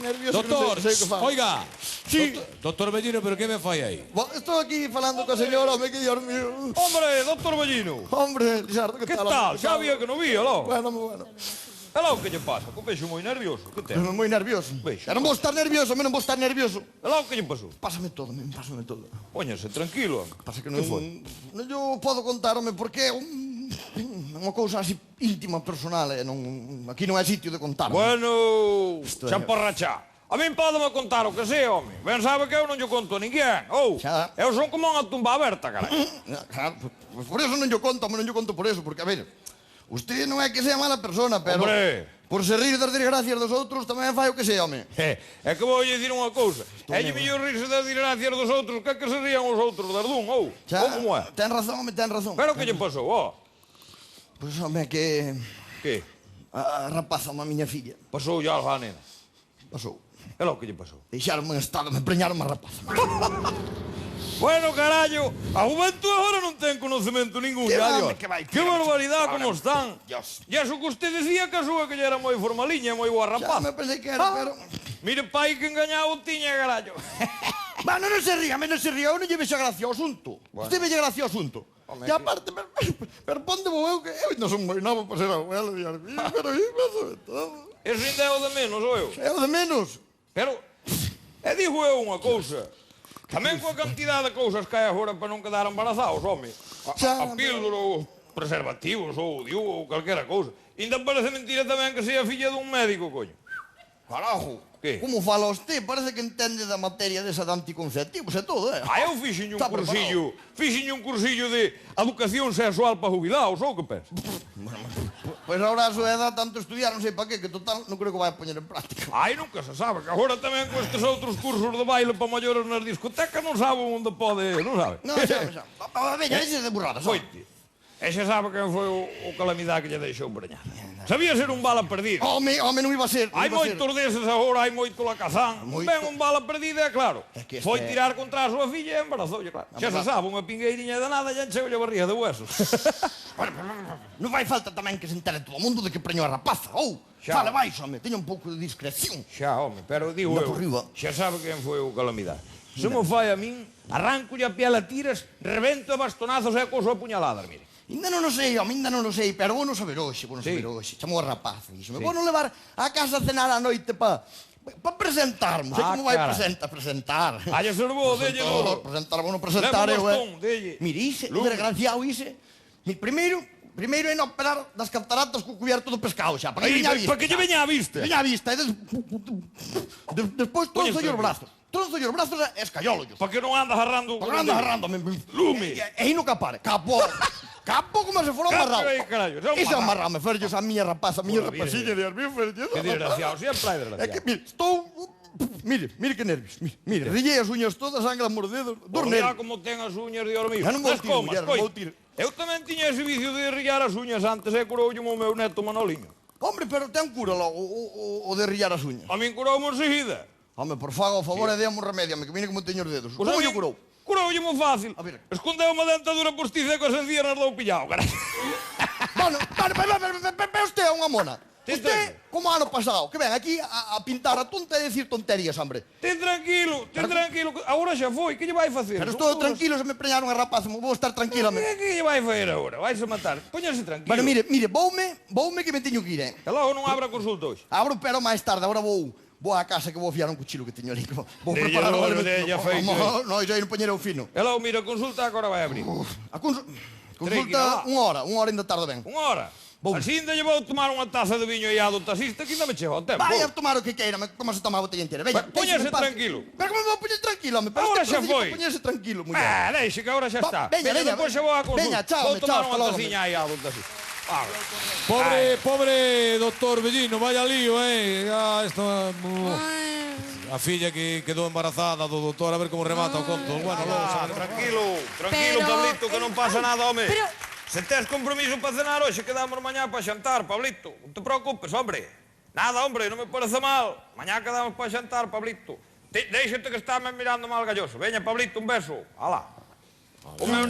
nervioso. Doctor, que non sei o que falo. oiga. Sí. Doctor Bellino, pero que me fai aí? Estou aquí falando co señor, home, que Dios mío. Hombre, doctor Bellino. Hombre, Lizardo, que Que tal? tal? home? Xa había que non vía, lo. Bueno. Aló, que lle pasa? Que vexo moi nervioso. Que ten? Moi nervioso. Vexo. Eu non vou estar nervioso, non vou estar nervioso. Aló, que lle pasou? Pásame todo, pásame todo. Póñase tranquilo. Pasa que non eu podo contar, home, porque é unha cousa así íntima, personal, e aquí non é sitio de contar. Bueno, Isto é- xa porracha. A min pódeme contar o que sei, home. Ben sabe que eu non lle conto a ninguén. Xa. Eu son como unha tumba aberta, carai. Claro, pues por eso non lle conto, home, non lle conto por eso, porque, a ver, usted non é que sea mala persona, pero... Hombre. Por se rir das desgracias dos outros tamén fai o que sei, home. É que vou dicir unha cousa. É lle mellor rirse das desgracias dos outros que se rían os outros das dun, ou? Xa, Ou como é? ten razón, home, ten razón. Pero que lle pasou, ó? Pois, home, que... Que? A rapaza, a miña filla, Pasou ya algo a nena. pasou. É lo que lle pasou. Deixaronme en estado, me preñaron a rapaza. Bueno, carallo, a juventud agora non ten conocemento ningún, Que ya, vai, Dios. que vai, Que barbaridade como están. Dios. E eso que usted decía que a súa que lle era moi formaliña, moi boa Xa rapaz. me pensei que era, pero... Mire, pai, que engañado tiña, carallo. Bueno, non se ría, non se ría, eu non lle vexo gracia ao asunto. Usted velle gracia ao asunto. Home, E aparte, pero ponde vou eu que eu non son moi novo para ser abuelo, Dios mío, pero aí paso de todo. Eso ainda é o de menos, ou eu? É o de menos. Pero, digo eu unha cousa. Tamén coa cantidad de cousas que hai agora para non quedar embarazados, home. Xa, A píldora ou preservativos ou diu ou calquera cousa. Ainda parece mentira tamén que sea filla dun médico, coño. Carajo. Que? Como fala usted? Parece que entende da materia desa de anticonceptivos e todo, eh? Eu fixen un Está cursillo de educación sexual para jubilados, ou que pensa? Pois agora a súa edad tanto estudiar, non sei para qué, que total non creo que vai a poñer en práctica. Nunca se sabe, que agora tamén con estes outros cursos de baile para maiores nas discotecas non sabe onde pode, non sabe? Non, xa. Veña, deixe de burradas. Foite. E xa sabe quen foi o calamidade que lle deixou preñar. Sabía ser un bala perdido. Home, non iba a ser. Hai moitos deses agora, hai moito lacazán. Moito. Ben un bala perdida, é claro. É que este Foi é- tirar contra a súa filla e embarazoulle, claro. Xa se sabe, unha pingueiriña de nada e encheu-lle a barriga de huesos. Non vai falta tamén que se entere todo o mundo de que preñou a rapaza, ou? Xa. Fale baixo, home, teña un pouco de discreción. Xa, home, pero digo Anda eu, por riba. xa sabe quen foi o calamidade. Se mo fai a min, arranco-lle a piel a tiras, rebento a bastonazos e couso a puñaladas, mire. Ainda non o sei, home, ainda non o sei, pero vou non saber hoxe, Chamou a rapaza, dixome, vou non levar a casa a cenar a noite pa presentarmos, como vai cara. presentar. Lle servou, delle duro. Presentar, vou non presentar Leva eu, un bastón, delle. Mire, ixe, o Lume. desgraciado ixe, primeiro é non operar das cataratas co cubierto do pescado xa, para que veña a vista. Para que lle veña a vista. Veña a vista, e despois tronzollo os brazos. Tronzollo os brazos e escallolollos. Para que non anda agarrando... Porque anda agarrándome. Lume. E aí no capare. Capo como se fora Capo amarrado. aí, carallo, xa Iso amarrado. amarrame, ferllos a miña rapaza, a miña Joder, rapaciña de armio, ferllos. Que desgraciado, sempre hai É desgraciado. que, mire, estou... Mire que nervios. Mire, rillei as uñas todas, sangra os dedos, dos Mira nervios. como ten as uñas de hormiga. Já non vou Nas tiro, comas, muller, non coi. vou tiro. Eu tamén tiña ese vicio de rillar as uñas antes e curoulle o meu neto Manoliño. Hombre, pero ten cura logo o de rillar as uñas. A min curoume enseguida. Home, por faga o favor e déame un remedio, que mire como teño os dedos. Pois a Como min lle curou? Curoulle moi fácil. A ver. Escondeu unha dentadura postiza e coas encías nas dou pillado, carai. Bueno, pero usted é unha mona. Ti Usted, entende? como ano pasado, que ven aquí a pintar a tonta e decir tonterías, hombre. Ten tranquilo. Agora xa foi, que lle vai facer? Pero estou tranquilo, se me preñaron a rapaz, vou estar tranquila. Que lle vai facer agora? Vais a matar. Póñase tranquilo. Bueno, mire, voume que me teño que ir, E logo non abra consulta hoxe. Abro pero máis tarde, agora vou á casa que vou fiar un cuchillo que teño ali. Vou Delle preparar o duro, alimento. delle feito. No, já non poñerou fino. E logo, mira, consulta agora vai abrir. A consulta Tranquila. unha hora ainda tarde ben. Unha hora. Así ainda lle vou tomar unha taza de viño e do taxista que ainda me chega o tempo. Vai a tomar o que queira, como se toma a botella inteira. Veña, Póñase déixeme en paz. tranquilo. Pero como me vou poñer tranquilo, home? Pero Agora este xa procedimento, foi. Poñerse tranquilo, muller. Deixe que agora xa está. veña, Depois xa vou a consulta. veña, chao, Vou tomar chao, unha hasta logo, taciña aí do taxista. Pobre doctor Bellino, vaya lío, esto... A filla que quedou embarazada do doutor, a ver como remata o conto. Bueno, logo sabe. Tranquilo, Pablito, que non pasa nada, home. Se tes compromiso para cenar hoxe, quedamos mañá para xantar, Pablito. Non te preocupes, hombre. Nada, hombre, non me parece mal. Mañá quedamos para xantar, Pablito. Déixate que está me mirando mal galloso. Veña, Pablito, un beso. Alá. O meu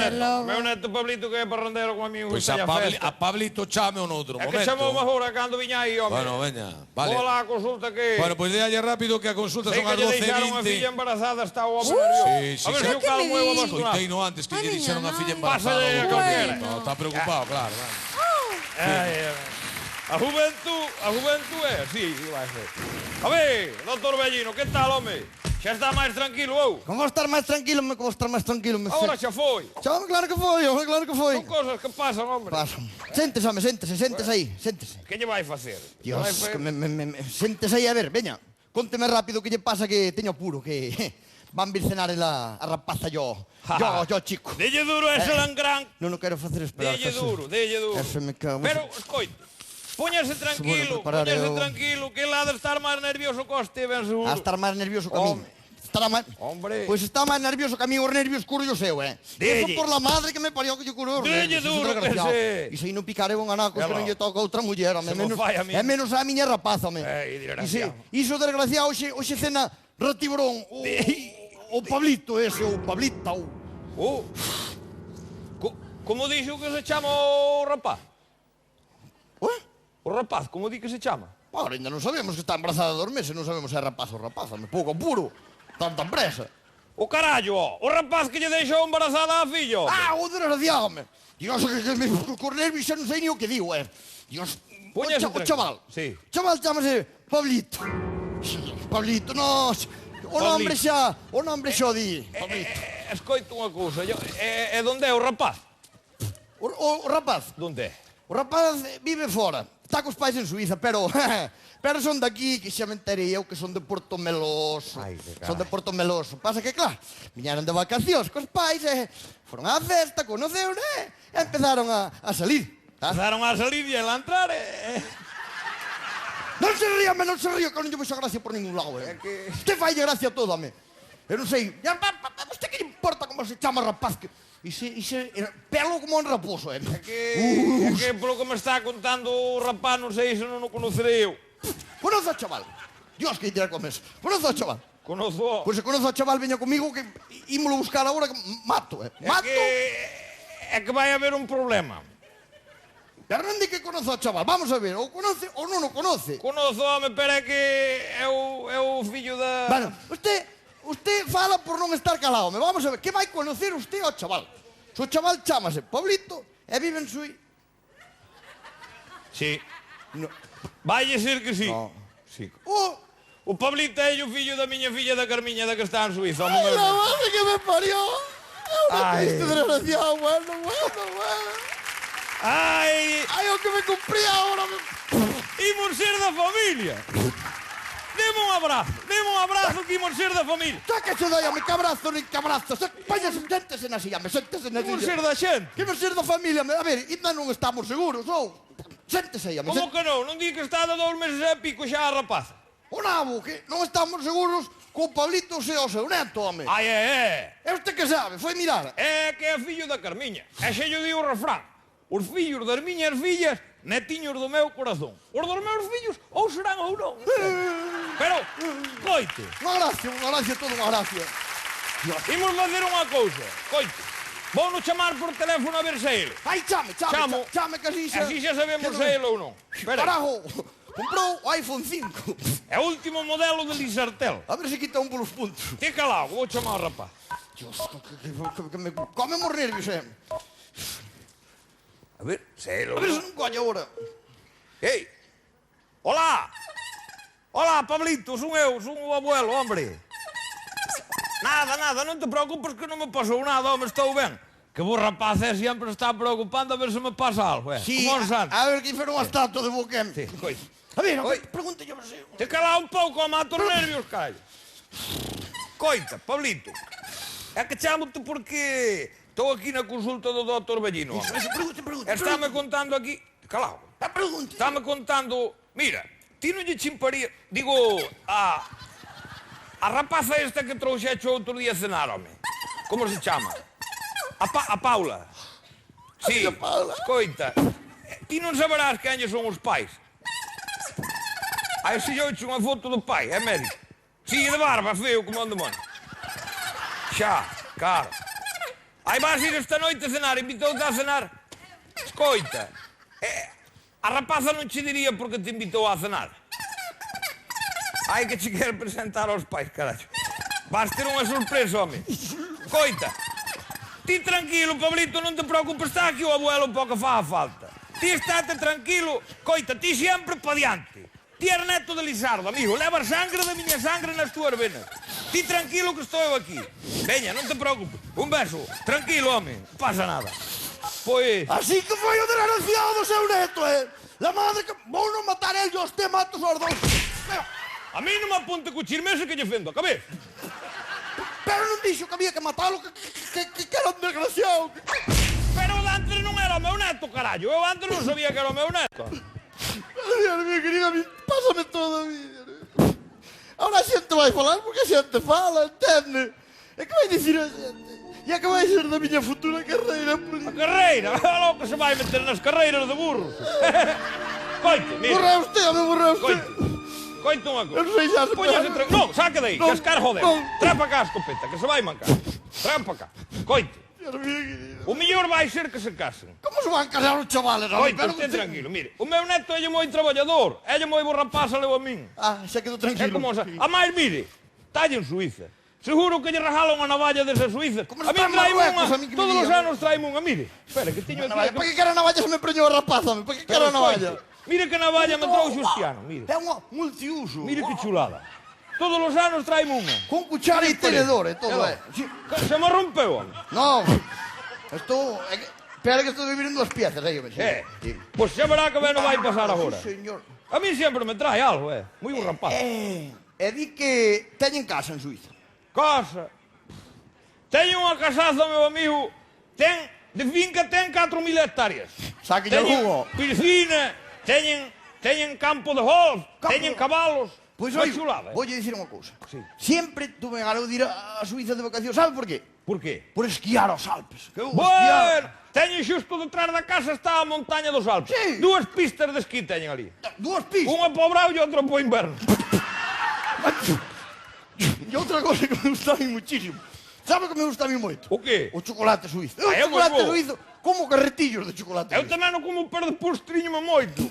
neto Pablito que é parrandeiro con amigo Pois que está a a festa. Pablito chame un outro É momento. que chamou agora cando viña aí, home. Bueno, veña, vale. Vou lá a consulta que... Bueno, pois déalle rápido que a consulta Sei son que as lle deixaron a 12:20. filla embarazada, está o home nervioso. Sí, A ver sí, se o calo muevo a bastonado. Coiteino antes que lle dixeron a filla embarazada. Pásale a calquera. No, está preocupado, claro. A juventud é así, vai ser. A ver, doutor Bellino, que tal, home? Xa está máis tranquilo, ou? Como vou estar máis tranquilo, me Agora xa foi. Chame, claro que foi, Son cosas que pasan, hombre. Pasa. Séntese, home, séntese aí, séntese. Que lle vai facer? Dios, que séntese aí, a ver, veña. Conteme rápido que lle pasa que teño apuro, que van vir cenar a rapaza yo chico. Delle duro ese langrán. Non quero facer esperar. Delle duro. Ese me cago. Pero, escoite, póñase tranquilo, que lá de estar máis nervioso que este, ben seguro. A estar máis nervioso que a mí. Estará máis... Hombre. Pois está máis nervioso que a mí, os nervios curo yo seu, Delle. Eso por la madre que me parió que yo curo os Delle nervios. duro que se. Iso aí non picare un anacos que non lle toca a outra muller, home. Se mo fai a mí. É menos a miña rapaza, home. Desgraciado. Iso desgraciado, hoxe cena ratibrón. O Pablito ese, o Pablita, o... Como dixo que se chama o rapaz? Ué? O rapaz, como di que se chama? Ahora, ainda non sabemos que está embarazada 2 meses, non sabemos se é rapaz ou rapaza, me pouco apuro, tanta presa. O carallo, o rapaz que lle deixou embarazada a fillo. Ah, o desgraciado, home. Dios, que me cor nervios xa non sei ni o que digo, Dios, Póñase o chaval. Sí. O chaval chamase Pablito. Pablito, no, o nombre xa o di. Pablito. Escoito unha cousa, e donde é o rapaz? O rapaz, Donde é? o rapaz vive fora. Está cos pais en Suiza, pero son daqui, que xa me enterei eu que son de Porto Meloso. Ai, que Son de Porto Meloso. Pasa que, claro, viñeron de vacacións cos pais foron á festa, conoceu, e empezaron a salir. Pasaron a salir e ela a entrar, Non se ría, que non lle vexo gracia por ningún lado, É que- Usted fai gracia a todo, home. Eu non sei, usted que lle importa como se chama rapaz que... Ixe pelo como un raposo, É que polo que me está contando o rapaz, non sei se non o conocerei eu. Conozo ao chaval. Dios, que dirá con eso. Conozo ao chaval. Conozo. Pois se conozo ao chaval, veña comigo que ímolo buscar agora que mato, Mato. É que vai haber un problema. Pero non di que conozo ao chaval. Vamos a ver, ou conoce ou non o conoce. Conozo, home, pero é que é o fillo da... Bueno, usted fala por non estar calado, Vamos a ver, que vai conocer usted ao chaval? Se o chaval chamase Pablito e vive en Sui... Sí. No. Vai ser que sí. No. Sí. O... O Pablito é o fillo da miña filla da Carmiña da que está en Suiza. Ai, la madre que me parió! Ai. Este desgraciado, bueno. Ai, Ai, o que me cumpría ahora... imos ser da familia. Deme un abrazo que imos ser da familia. Xa que se doi, home, que abrazo, nin que abrazo. Váyase, séntese na silla, séntese na Imos silla. ser da xente. Que me ser da familia, a ver, ainda non estamos seguros, ou... Séntese aí, home. Como que non? Non di que está de 2 meses e pico xa a rapaza. O nabo, que non estamos seguros co Pablito se o seu neto, home. Ai, E usted que sabe, foi mirar. É que é fillo da Carmiña. E xa lle di o refrán. Os fillos das miñas fillas, netiños do meu corazón. Os dos meus fillos, ou serán ou non. Pero, coite, Unha gracia, todo unha gracia. imos facer unha cousa. Coite, vou no chamar por teléfono a ver se ele. Ai, chame, Chamo. que así xa... Así xa sabemos se ele ou non. Espera, Carajo, comprou o iPhone 5. é o último modelo de Lizartel. A ver se quita un polos puntos. Te calado, vou chamar ao rapaz. Dios, que me come os nervios, A ver, se ele A ou ver non. se non colle agora. Ei, hola. Hola, Pablito, son eu, son o abuelo, hombre. Nada, non te preocupes que non me pasou nada, home, estou ben. Que vos rapaz sempre está preocupando a ver se me pasa algo, Sí, como os santos. a ver que fueron a estatua de Boquem. Sí, coito. A ver, Oi. pregunte yo, se... Te cala un pouco, mato os nervios, callo. Coita, Pablito, é que chamo-te porque estou aquí na consulta do doutor Bellino, home. Pregunte. Estáme contando aquí... Calao. Pregunte. Estáme contando... Mira, ti non lle chimparía... Digo, a rapaza esta que trouxecho outro día a cenar, home. Como se chama? A Paula. Sí, A Paula. escoita. Ti non saberás quen son os pais. Aí se eu echo unha foto do pai, é médico. Sí, de barba, feo como un demonio. Xa, claro. Aí vas ir esta noite a cenar, invitou-te a cenar. Escoita, a rapaza non che diría porque te invitou a cenar. Ai que che quero presentar aos pais, carallo. Vas ter unha sorpresa, home. Escoita, ti tranquilo, Pablito, non te preocupes, está aquí o abuelo para que faga falta. Ti estate tranquilo, coita, ti sempre pa diante. Ti eres neto de Lizardo, amigo, levas sangre da miña sangre nas túas venas. Ti tranquilo que estou eu aquí. Veña, non te preocupes. Un beso. Tranquilo, home. Non pasa nada. Pois... Así que foi o desgraciado do seu neto, La madre que... Vou non matar el, os te mato os dous. A mí non me apunte co chismese que lle fendo a cabeza. Pero non dixo que había que matalo, que era un desgraciado. Pero antes non era o meu neto, carallo. Eu antes non sabía que era o meu neto. Dios mío, querido, a mí pásame todo a mí. Ahora a xente vai falar porque a xente fala, entende? E que vai dicir a xente? E a que vai ser da miña futura carreira A política? carreira? Aló que se vai meter nas carreiras de burros. Coite, mira. Borra usted, home, borra usted. Coite unha Eu cousa. non sei xa se... Póñase tranquilo. Non, saca de aí, Non, que as caras joder. non. Trae para cá a escopeta, que se vai mancar. Trae para cá. Coite, Dios mío, querido. o mellor vai ser que se casen. Como se van casar os chavales, home? Coite, usted tranquilo, mire. O meu neto é moi traballador. É moi bo rapaz, leo a min. Ah, xa quedou É tranquilo. como... A máis, mire, talle en Suiza. Seguro que lle regalan unha navalla desde Suiza. Como A está min en traime Marruecos, unha. a mí que me Todos os diga. anos traime unha, mire. Espera, que teño aquí... Para que quero a navalla se me preñou a rapaz, home? Para que quero a navalla? Mire que navalla me trouxe este ano, mire. É unha multiuso. Mire que chulada. Todos os anos traime unha. Con cuchara e tenedor e todo, Sí. Se me rompeu, home. No, estou... Espera que estou vivindo as piezas, aí, hombre. Sí. Pois xa verá que ben non vai pasar agora. Sí, señor. A mí sempre me trae algo, moi bo rapaz. E di que teñen casa en Suiza. Casa. Teño unha casaza, meu amigo. De finca ten 4.000 hectáreas. Sáquelle algo. Piscina, teñen campo de golf, teñen cabalos. Pois Unha oi, chulada. voulle dicir unha cousa. Sí. Sempre tuve ganas de ir a Suiza de vacacións. Sabe por qué? Por qué? Por esquiar aos Alpes. Que eu Bueno, teñen xusto detrás da casa está a montaña dos Alpes. Sí. 2 pistas de esquí teñen ali. Dúas pistas. Unha para o brao e outra para o inverno. E outra cousa que me gusta a mí muchísimo. Sabe que me gusta a mí moito? O qué? O chocolate suizo. O é moi chocolate bo. suizo, como carretillos de chocolate Eu suizo. tamén non como per de postriño moito.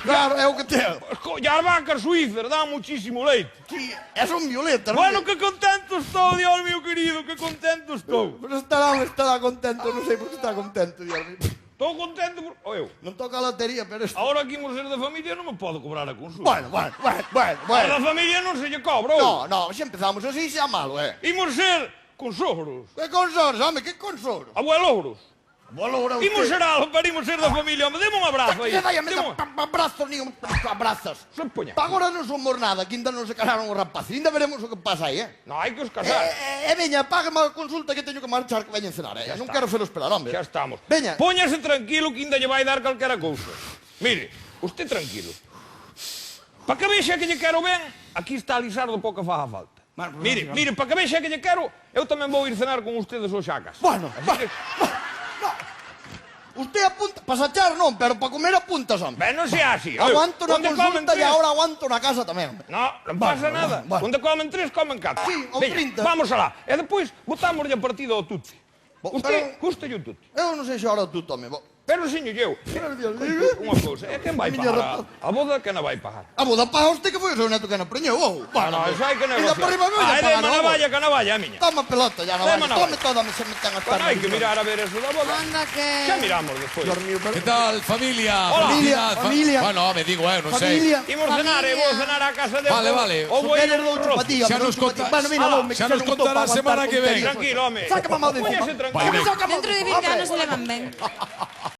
Claro, é o que ten. E as vacas suizas dan muchísimo leite. Sí, e son violetas, non? Bueno, que contento estou, Dios mío querido, que contento estou. Pero estará contento, non sei por que está contento, Dios mío. Estou contento por... O eu, Non toca a lotería, pero... ahora que imos ser de familia non me podo cobrar a consulta. Bueno. A da familia non se lle cobra, ou? No, xa empezamos así, xa malo, Imos ser consogros, Que consors, home, que consors? abuelogros. Bolo, ora Imos ser algo, pero imos ser da familia. Me deme un abrazo aí. Que vai a meta Deme un- abrazos, ni abrazas. Se poña. Pa agora non somos nada, que ainda non se casaron os rapaces. Ainda veremos o que pasa aí, Non, hai que os casar. veña, págame a consulta que teño que marchar, que veñen cenar, Non está. quero felo esperar, hombre. Xa estamos. Veña. Póñase tranquilo que ainda lle vai dar calquera cousa. Mire, usted tranquilo. Pa que vexa que lle quero ben, aquí está Lizardo pouca faga falta. Bueno, Mire, pa que vexa que lle quero, eu tamén vou ir cenar con ustedes hoxe a casa. Bueno, Así que, Usted apunta, para sachar non, pero para comer apuntas, hombre. ben, non sea así. Aguanto na Onde comen consulta e tres? agora aguanto na casa tamén, hombre. No, non pasa Bueno, nada. bueno. Onde comen 3, comen 4. Sí, ou 30. Vamos alá. E depois botámoslle a partida ao tutti. Usted, gusta-lle o tutti. Eu non sei se ahora tú tome. Pero, señor, eu, Pero, Dios mío. unha cousa, é quen vai Miña pagar a boda, quen a vai pagar? A boda paga usted que foi o seu neto que non preñou, ou? No, eso hai que Ainda por riba me negociar. voy a Ai, pagar, deme ou? na valla, que na valla, a miña. Toma pelota, ya na Deme valla. na Tome valla. toda, se me ten a Bueno, hai que mirar a ver eso da boda. Anda que... Xa miramos despois. Dios mío, pero... ¿Qué tal, familia? Hola. Felicidad, Familia. Bueno, me digo, no Familia. sé. Imos cenar, vou cenar a casa de... Vale, vale. Ou vou ir Eres a un doucho rozo. pa ti, Xa hombre, nos doucho pa ti. conta- Bueno, mira, Ah, me xa quixeron nos un pouco contará a aguantar semana que ven. tonterías. Tranquilo, home. Saca mamá de Póñase copa. tranquilo. Saca mamá. Dentro de 20 anos se levan ben.